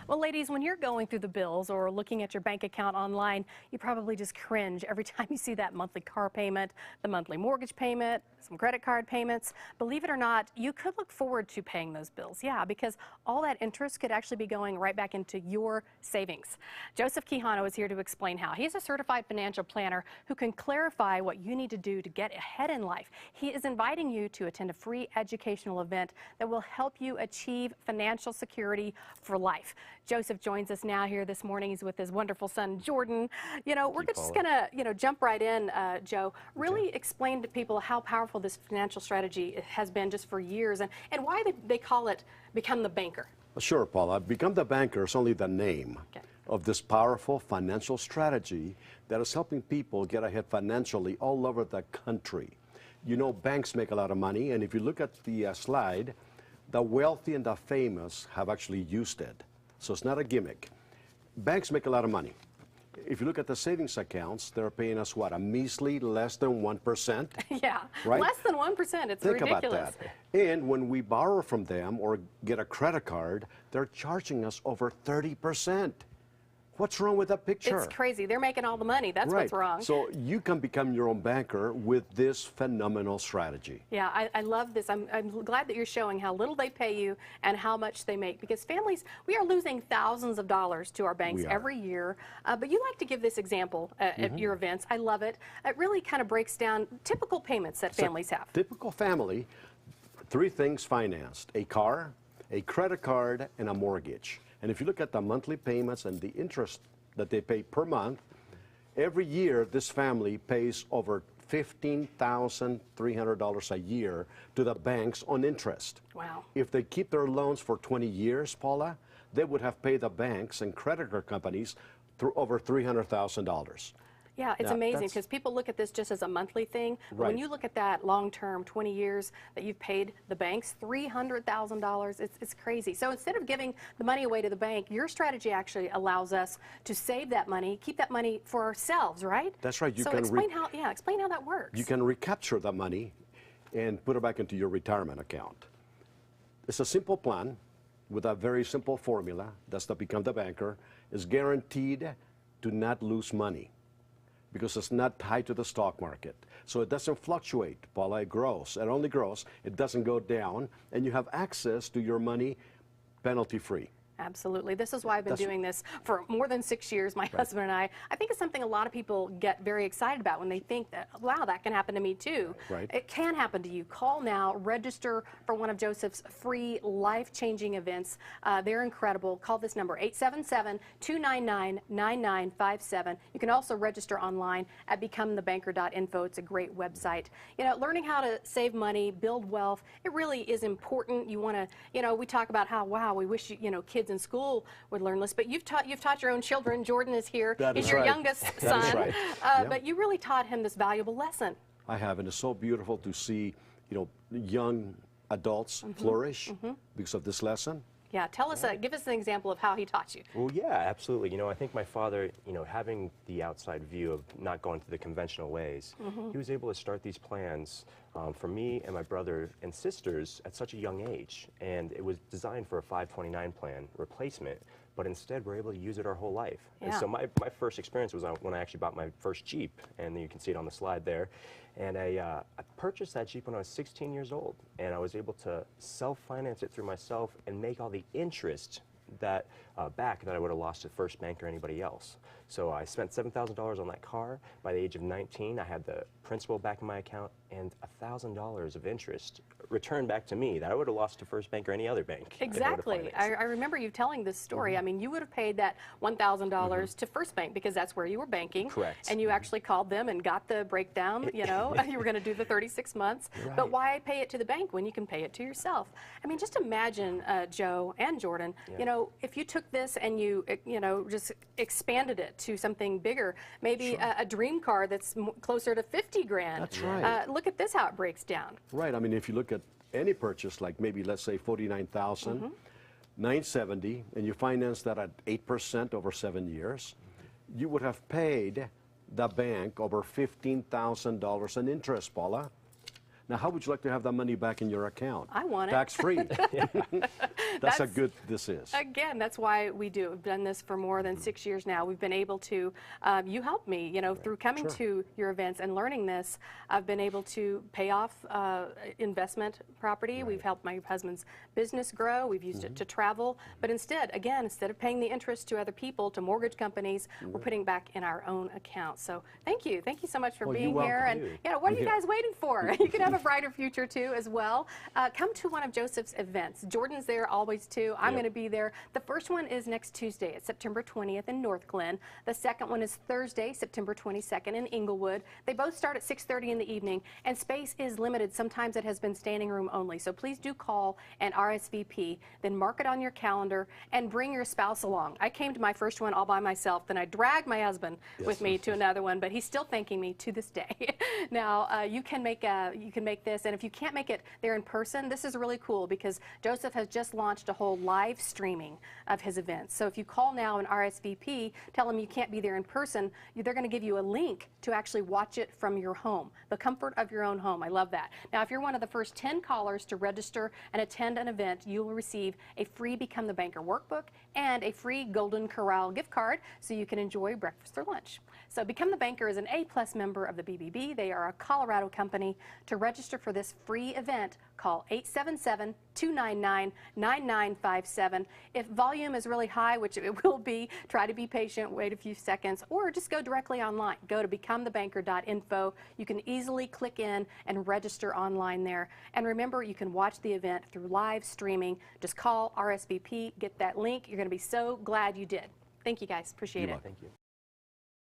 Well, ladies, when you're going through the bills or looking at your bank account online, you probably just cringe every time you see that monthly car payment, the monthly mortgage payment, some credit card payments. Believe it or not, you could look forward to paying those bills. Yeah, because all that interest could actually be going right back into your savings. Joseph Quijano is here to explain how. He's a certified financial planner who can clarify what you need to do to get ahead in life. He is inviting you to attend a free educational event that will help you achieve financial security for life. Joseph joins us now here this morning. He's with his wonderful son, Jordan. We're just going to, jump right in, Joe. Really explain to people how powerful this financial strategy has been just for years and why they call it Become the Banker. Sure, Paula. Become the Banker is only the name of this powerful financial strategy that is helping people get ahead financially all over the country. You know, banks make a lot of money, and if you look at the slide, the wealthy and the famous have actually used it. So it's not a gimmick. Banks make a lot of money. If you look at the savings accounts, they're paying us, what, a measly less than 1%? Yeah, right? Less than 1%. It's Think ridiculous. about that. And when we borrow from them or get a credit card, they're charging us over 30%. What's wrong with that picture? It's crazy. They're making all the money. That's what's wrong. So you can become your own banker with this phenomenal strategy. Yeah, I love this. I'm glad that you're showing how little they pay you and how much they make, because families, we are losing thousands of dollars to our banks every year. But you like to give this example at your events. I love it. It really kind of breaks down typical payments that families have. Typical family, three things financed: a car, a credit card, and a mortgage. And if you look at the monthly payments and the interest that they pay per month, every year this family pays over $15,300 a year to the banks on interest. Wow. If they keep their loans for 20 years, Paula, they would have paid the banks and credit card companies through over $300,000. Yeah, it's amazing because people look at this just as a monthly thing. But when you look at that long-term, 20 years that you've paid the banks, $300,000, it's crazy. So instead of giving the money away to the bank, your strategy actually allows us to save that money, keep that money for ourselves, right? That's right. So explain how that works. You can recapture the money and put it back into your retirement account. It's a simple plan with a very simple formula. That's the Become the Banker. Is guaranteed to not lose money, because it's not tied to the stock market. So it doesn't fluctuate, Paula. It grows. It only grows. It doesn't go down. And you have access to your money penalty-free. Absolutely. This is why I've been doing this for more than 6 years, my husband and I. I think it's something a lot of people get very excited about when they think that, wow, that can happen to me too. It can happen to you. Call now, register for one of Joseph's free life-changing events. They're incredible. Call this number, 877-299-9957. You can also register online at becomethebanker.info. It's a great website. Learning how to save money, build wealth, it really is important. You want to, we talk about how, wow, we wish, kids in school would learn this, but you've taught your own children. Jordan is here. He's your youngest son. But you really taught him this valuable lesson. I have, and it's so beautiful to see, young adults flourish because of this lesson. Yeah, tell us, give us an example of how he taught you. Well, yeah, absolutely. I think my father, having the outside view of not going through the conventional ways, he was able to start these plans for me and my brother and sisters at such a young age. And it was designed for a 529 plan replacement, but instead we're able to use it our whole life. And so my first experience was when I actually bought my first Jeep, and you can see it on the slide there. And I purchased that Jeep when I was 16 years old, and I was able to self-finance it through myself and make all the interest that back that I would have lost to First Bank or anybody else. So I spent $7,000 on that car. By the age of 19, I had the principal back in my account and $1,000 of interest returned back to me that I would have lost to First Bank or any other bank. Exactly. I remember you telling this story. I mean, you would have paid that $1,000 to First Bank because that's where you were banking. Correct. And you actually called them and got the breakdown, you were going to do the 36 months. But why pay it to the bank when you can pay it to yourself? I mean, just imagine, Joe and Jordan, if you took this and you, just expanded it to something bigger, maybe a dream car that's closer to 50 grand. That's right. Look at this, how it breaks down. Right. I mean, if you look at any purchase, like maybe let's say $49,970, and you finance that at 8% over 7 years, you would have paid the bank over $15,000 in interest, Paula. Now, how would you like to have that money back in your account? I want it. Tax-free. That's how good this is. Again, that's why we do. We've done this for more than 6 years now. We've been able to, you helped me, you know, through coming to your events and learning this, I've been able to pay off investment property. We've helped my husband's business grow. We've used it to travel. But instead, again, instead of paying the interest to other people, to mortgage companies, we're putting back in our own account. So thank you. Thank you so much for being here. And, you know, what are you guys waiting for? You can have a brighter future, too, as well. Come to one of Joseph's events. Jordan's there always, too. I'm going to be there. The first one is next Tuesday. It's September 20th in North Glen. The second one is Thursday, September 22nd in Inglewood. They both start at 6:30 in the evening, and space is limited. Sometimes it has been standing room only. So please do call and RSVP. Then mark it on your calendar and bring your spouse along. I came to my first one all by myself. Then I dragged my husband with me to another one, but he's still thanking me to this day. Now, you can make this, and if you can't make it there in person, this is really cool because Joseph has just launched a whole live streaming of his events. So if you call now and RSVP, tell them you can't be there in person, they're going to give you a link to actually watch it from your home, the comfort of your own home. I love that. Now, if you're one of the first 10 callers to register and attend an event, you will receive a free Become the Banker workbook and a free Golden Corral gift card so you can enjoy breakfast or lunch. So Become the Banker is an A+ member of the BBB. They are a Colorado company. To register for this free event, call 877-299-9957. If volume is really high, which it will be, try to be patient, wait a few seconds, or just go directly online. Go to becomethebanker.info. You can easily click in and register online there. And remember, you can watch the event through live streaming. Just call RSVP, get that link. You're going to be so glad you did. Thank you, guys. Appreciate it. Thank you.